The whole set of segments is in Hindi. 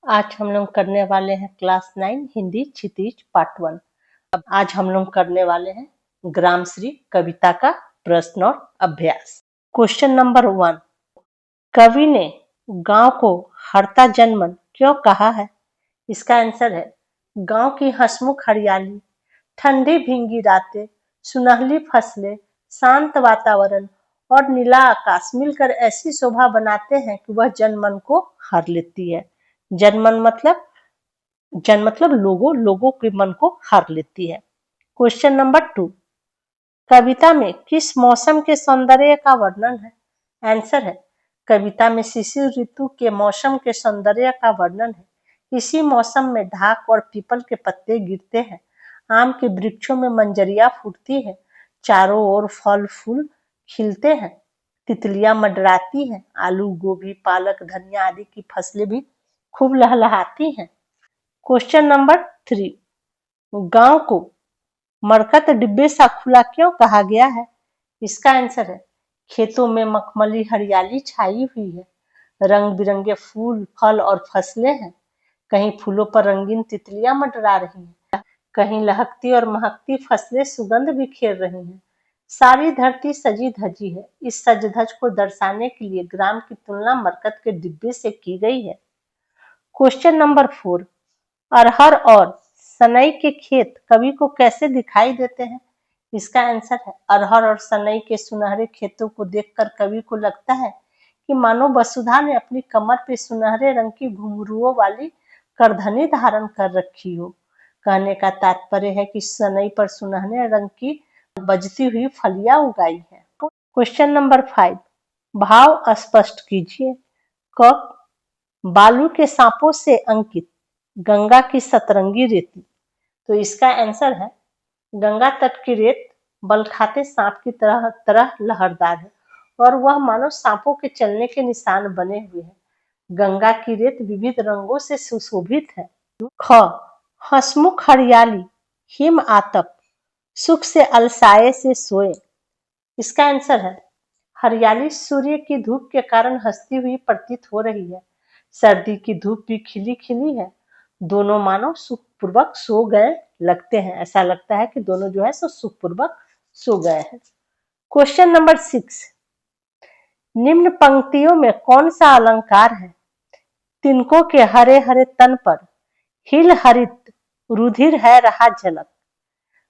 आज हम लोग करने वाले हैं क्लास 9 हिंदी क्षितिज पार्ट 1। आज हम लोग करने वाले हैं ग्रामश्री कविता का प्रश्न और अभ्यास। क्वेश्चन नंबर 1, कवि ने गांव को हरता जनमन क्यों कहा है? इसका आंसर है गांव की हंसमुख हरियाली, ठंडी भींगी रातें, सुनहली फसलें, शांत वातावरण और नीला आकाश मिलकर ऐसी शोभा बनाते हैं कि वह जनमन को हर लेती है। जनमन मतलब लोगों के मन को हर लेती है। क्वेश्चन नंबर 2, कविता में किस मौसम के सौंदर्य का वर्णन है? आंसर है कविता में शिशिर ऋतु के मौसम के सौंदर्य का वर्णन है। इसी मौसम में ढाक और पीपल के पत्ते गिरते हैं, आम के वृक्षों में मंजरियां फूटती है, चारों ओर फल फूल खिलते हैं, तितलियां मंडराती हैं, आलू गोभी पालक धनिया आदि की फसलें भी खूब लहलहाती हैं। क्वेश्चन नंबर 3, गांव को मरकत डिब्बे सा खुला क्यों कहा गया है? इसका आंसर है खेतों में मखमली हरियाली छाई हुई है, रंग बिरंगे फूल फल और फसलें हैं, कहीं फूलों पर रंगीन तितलियां मंडरा रही हैं, कहीं लहकती और महकती फसलें सुगंध बिखेर रही हैं, सारी धरती सजी धजी है। इस सज धज को दर्शाने के लिए ग्राम की तुलना मरकत के डिब्बे से की गई है। क्वेश्चन नंबर 4, अरहर और सनई के खेत कवि को कैसे दिखाई देते हैं? इसका आंसर है अरहर और सनई के सुनहरे खेतों को देखकर कवि को लगता है कि मानो वसुधा ने अपनी कमर पे सुनहरे रंग की घुंघरुओं वाली करधनी धारण कर रखी हो। कहने का तात्पर्य है कि सनई पर सुनहरे रंग की बजती हुई फलियां उगाई है। क्वेश्चन नंबर 5, भाव स्पष्ट कीजिए। क, बालू के सांपों से अंकित गंगा की सतरंगी रेती। तो इसका आंसर है गंगा तट की रेत बल खाते सांप की तरह तरह लहरदार है और वह मानो सांपों के चलने के निशान बने हुए हैं। गंगा की रेत विविध रंगों से सुशोभित है। ख, हंसमुख हरियाली हिम आतप सुख से अलसाए से सोए। इसका आंसर है हरियाली सूर्य की धूप के कारण हंसती हुई प्रतीत हो रही है। सर्दी की धूप भी खिली खिली है, दोनों मानो सुखपूर्वक सो गए लगते हैं। ऐसा लगता है कि दोनों जो है सो सुखपूर्वक सो गए हैं। क्वेश्चन नंबर 6, निम्न पंक्तियों में कौन सा अलंकार है? तिनकों के हरे हरे तन पर हिल हरित रुधिर है रहा झलक।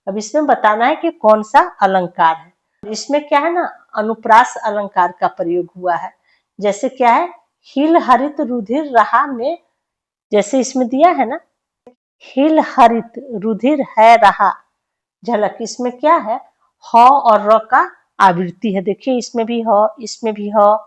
अब इसमें बताना है कि कौन सा अलंकार है। इसमें क्या है ना, अनुप्रास अलंकार का प्रयोग हुआ है। जैसे क्या है, हिल हरित रुधिर रहा में, जैसे इसमें दिया है ना, हिल हरित रुधिर है रहा झलक, इसमें क्या है, ह और र का आवृत्ति है। देखिए इसमें भी ह, इसमें भी ह,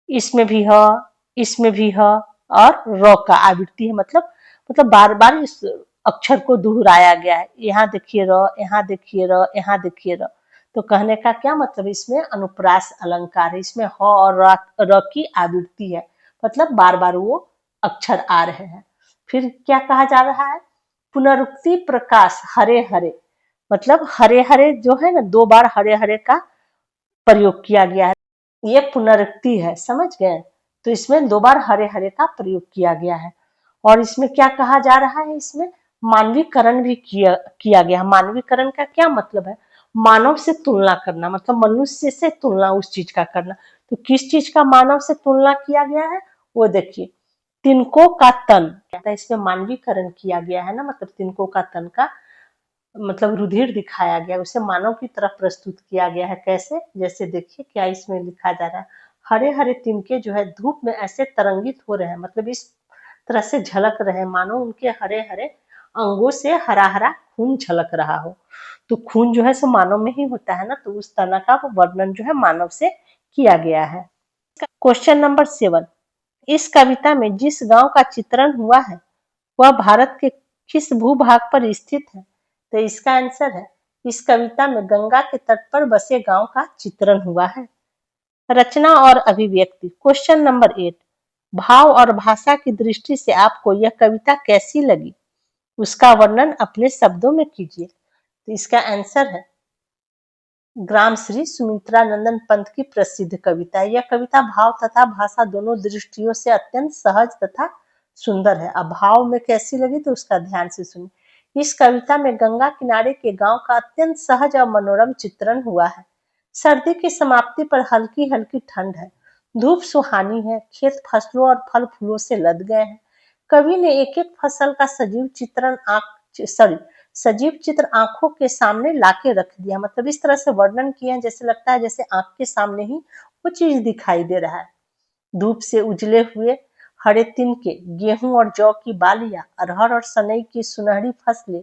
इसमें भी ह, इसमें भी ह और र का आवृत्ति है। मतलब बार बार इस अक्षर को दोहराया गया है। यहाँ देखिए र, यहाँ देखिए र, यहाँ देखिए र। तो कहने का क्या मतलब, इसमें अनुप्रास अलंकार है। इसमें ह और र की आवृत्ति है, मतलब बार बार वो अक्षर आ रहे हैं। फिर क्या कहा जा रहा है, पुनरुक्ति प्रकाश हरे हरे, मतलब हरे हरे जो है ना, 2 बार हरे हरे का प्रयोग किया गया है। ये पुनरुक्ति है, समझ गए? तो इसमें 2 बार हरे हरे का प्रयोग किया गया है। और इसमें क्या कहा जा रहा है, इसमें मानवीकरण भी किया गया। मानवीकरण का क्या मतलब है, मानव से तुलना करना, मतलब मनुष्य से तुलना उस चीज का करना। तो किस चीज का मानव से तुलना किया गया है, वो देखिए, तिनकों का तन, इसमें मानवीकरण किया गया है ना, मतलब तिनकों का तन का मतलब रुधिर दिखाया गया, उसे मानव की तरफ प्रस्तुत किया गया है। कैसे, जैसे देखिए क्या इसमें लिखा जा रहा है, हरे हरे तिनके जो है धूप में ऐसे तरंगित हो रहे हैं, मतलब इस तरह से झलक रहे हैं मानो उनके हरे हरे अंगों से हरा हरा खून झलक रहा हो। तो खून जो है सो मानव में ही होता है ना, तो उस तरह का वर्णन जो है मानव से किया गया है। क्वेश्चन नंबर 7, इस कविता में जिस गांव का चित्रण हुआ है वह भारत के किस भूभाग पर स्थित है? तो इसका आंसर है इस कविता में गंगा के तट पर बसे गांव का चित्रण हुआ है। रचना और अभिव्यक्ति। क्वेश्चन नंबर 8, भाव और भाषा की दृष्टि से आपको यह कविता कैसी लगी? उसका वर्णन अपने शब्दों में कीजिए। तो इसका आंसर है ग्रामश्री सुमित्रानंदन पंत की प्रसिद्ध कविता। यह कविता भाव तथा भाषा दोनों दृष्टियों से अत्यंत सहज तथा सुंदर है। अब भाव में कैसी लगी तो उसका ध्यान से सुनिए। इस कविता में गंगा किनारे के गांव का अत्यंत सहज और मनोरम चित्रण हुआ है। सर्दी की समाप्ति पर हल्की हल्की ठंड है, धूप सुहानी है, खेत फसलों और फल फूलों से लद गए हैं। कवि ने एक एक फसल का सजीव चित्र आंखों के सामने लाके रख दिया। मतलब इस तरह से वर्णन किया है जैसे लगता है जैसे आंख के सामने ही वो चीज दिखाई दे रहा है। धूप से उजले हुए हरे तिनके, गेहूं और जौ की बालियां, अरहर और सनई की सुनहरी फसलें,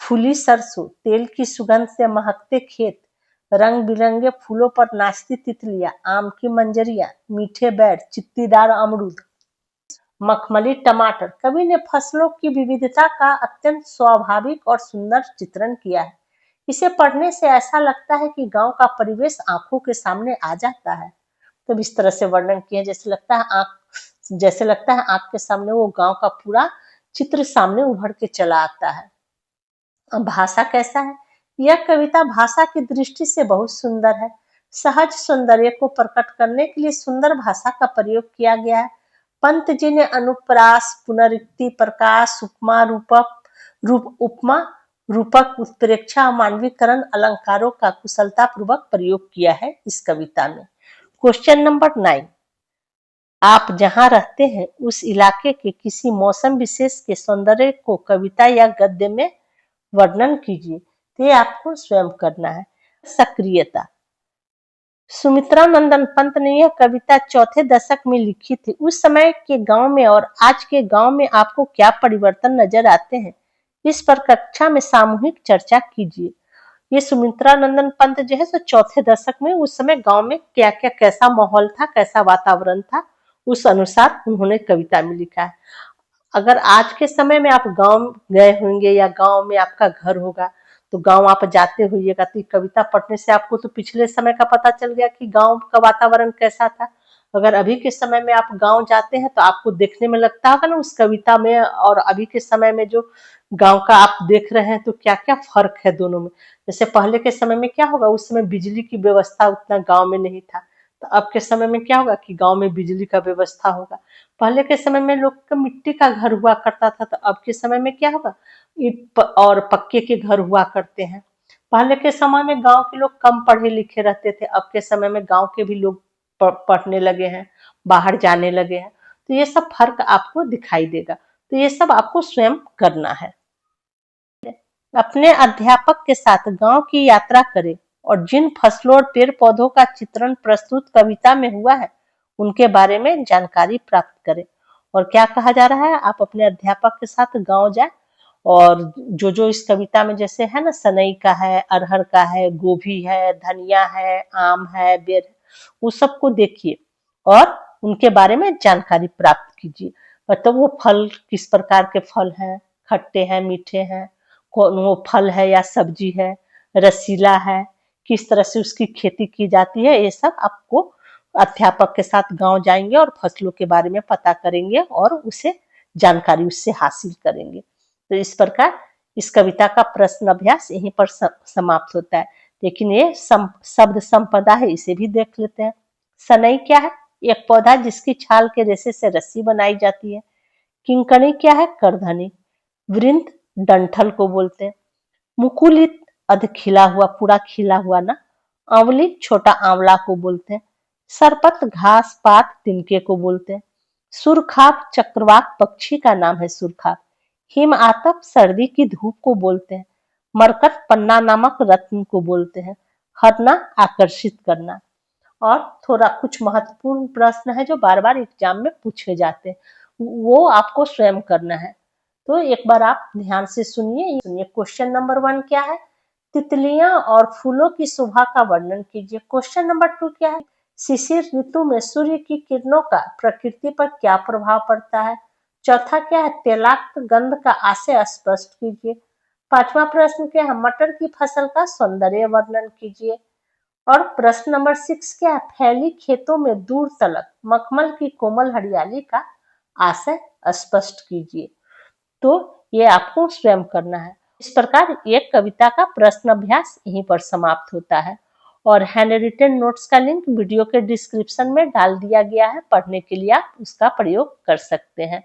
फूली सरसों, तेल की सुगंध से महकते खेत, रंग बिरंगे फूलों पर नाचती तितलियां, आम की मंजरियां, मीठे बैर, चित्तीदार अमरूद, मखमली टमाटर। कवि ने फसलों की विविधता का अत्यंत स्वाभाविक और सुंदर चित्रण किया है। इसे पढ़ने से ऐसा लगता है कि गांव का परिवेश आंखों के सामने आ जाता है। तो इस तरह से वर्णन किया जैसे लगता है आंख के सामने वो गांव का पूरा चित्र सामने उभर के चला आता है। अब भाषा कैसा है? यह कविता भाषा की दृष्टि से बहुत सुंदर है। सहज सौंदर्य को प्रकट करने के लिए सुंदर भाषा का प्रयोग किया गया है। पंत जी ने अनुप्रास, पुनरुक्ति, प्रकाश, उपमा, रूपक, उत्प्रेक्षा, मानवीकरण, अलंकारों का कुशलता पूर्वक प्रयोग किया है इस कविता में। क्वेश्चन नंबर 9, आप जहां रहते हैं उस इलाके के किसी मौसम विशेष के सौंदर्य को कविता या गद्य में वर्णन कीजिए। तो ये आपको स्वयं करना है। सक्रियता। सुमित्रा नंदन पंत ने यह कविता चौथे दशक में लिखी थी। उस समय के गांव में और आज के गांव में आपको क्या परिवर्तन नजर आते हैं, इस पर कक्षा में सामूहिक चर्चा कीजिए। ये सुमित्रा नंदन पंत जो है सो चौथे दशक में उस समय गांव में क्या क्या कैसा माहौल था, कैसा वातावरण था, उस अनुसार उन्होंने कविता में लिखा है। अगर आज के समय में आप गांव गए होंगे या गांव में आपका घर होगा तो गांव आप जाते होइएगा तो कविता पढ़ने से आपको तो पिछले समय का पता चल गया कि गांव का वातावरण कैसा था। अगर अभी के समय में आप गांव जाते हैं तो आपको देखने में लगता होगा ना उस कविता में और अभी के समय में जो गांव का आप देख रहे हैं तो क्या क्या फर्क है दोनों में। जैसे पहले के समय में क्या होगा, उस समय बिजली की व्यवस्था उतना गांव में नहीं था, तो अब के समय में क्या होगा कि गांव में बिजली का व्यवस्था होगा। पहले के समय में लोग का मिट्टी का घर हुआ करता था, तो अब के समय में क्या होगा, ईंट और पक्के के घर हुआ करते हैं। पहले के समय में गांव के लोग कम पढ़े लिखे रहते थे, अब के समय में गांव के भी लोग पढ़ने लगे हैं, बाहर जाने लगे हैं, तो ये सब फर्क आपको दिखाई देगा। तो ये सब आपको स्वयं करना है। अपने अध्यापक के साथ गांव की यात्रा करें और जिन फसलों और पेड़ पौधों का चित्रण प्रस्तुत कविता में हुआ है उनके बारे में जानकारी प्राप्त करें। और क्या कहा जा रहा है, आप अपने अध्यापक के साथ गांव जाएं और जो जो इस कविता में जैसे है ना, सनई का है, अरहर का है, गोभी है, धनिया है, आम है, बेर है, उस सबको देखिए और उनके बारे में जानकारी प्राप्त कीजिए। मतलब वो फल किस प्रकार के फल हैं, खट्टे हैं, मीठे हैं, कौन वो फल है या सब्जी है, रसीला है, किस तरह से उसकी खेती की जाती है, ये सब आपको अध्यापक के साथ गांव जाएंगे और फसलों के बारे में पता करेंगे और उसे जानकारी उससे हासिल करेंगे। तो इस प्रकार इस कविता का प्रश्न अभ्यास यहीं पर समाप्त होता है। लेकिन ये शब्द संपदा है, इसे भी देख लेते हैं। सनई क्या है? एक पौधा जिसकी छाल के रेशे से रस्सी बनाई जाती है। किंकणी क्या है? करधनी। वृंत डंठल को बोलते हैं। मुकुलित अध खिला हुआ, पूरा खिला हुआ ना। आंवली छोटा आंवला को बोलते हैं। सरपत घास पात तिनके को बोलते हैं। सुरखाप चक्रवाक पक्षी का नाम है सुरखाप। हिम आतप सर्दी की धूप को बोलते हैं। मरकट पन्ना नामक रत्न को बोलते हैं। हरना आकर्षित करना। और थोड़ा कुछ महत्वपूर्ण प्रश्न है जो बार बार एग्जाम में पूछे जाते हैं, वो आपको स्वयं करना है। तो एक बार आप ध्यान से सुनिए। क्वेश्चन नंबर 1 क्या है? तितलियां और फूलों की शोभा का वर्णन कीजिए। क्वेश्चन नंबर 2 क्या है? शिशिर ऋतु में सूर्य की किरणों का प्रकृति पर क्या प्रभाव पड़ता है? चौथा क्या है? तैलाक्त गंध का आशय स्पष्ट कीजिए। पांचवा प्रश्न क्या है? मटर की फसल का सौंदर्य वर्णन कीजिए। और प्रश्न नंबर 6 क्या है? फैली खेतों में दूर तलक मखमल की कोमल हरियाली का आशय स्पष्ट कीजिए। तो ये आपको स्वयं करना है। इस प्रकार एक कविता का प्रश्न अभ्यास यहीं पर समाप्त होता है। और हैंड रिटन नोट्स का लिंक वीडियो के डिस्क्रिप्शन में डाल दिया गया है, पढ़ने के लिए आप उसका प्रयोग कर सकते हैं।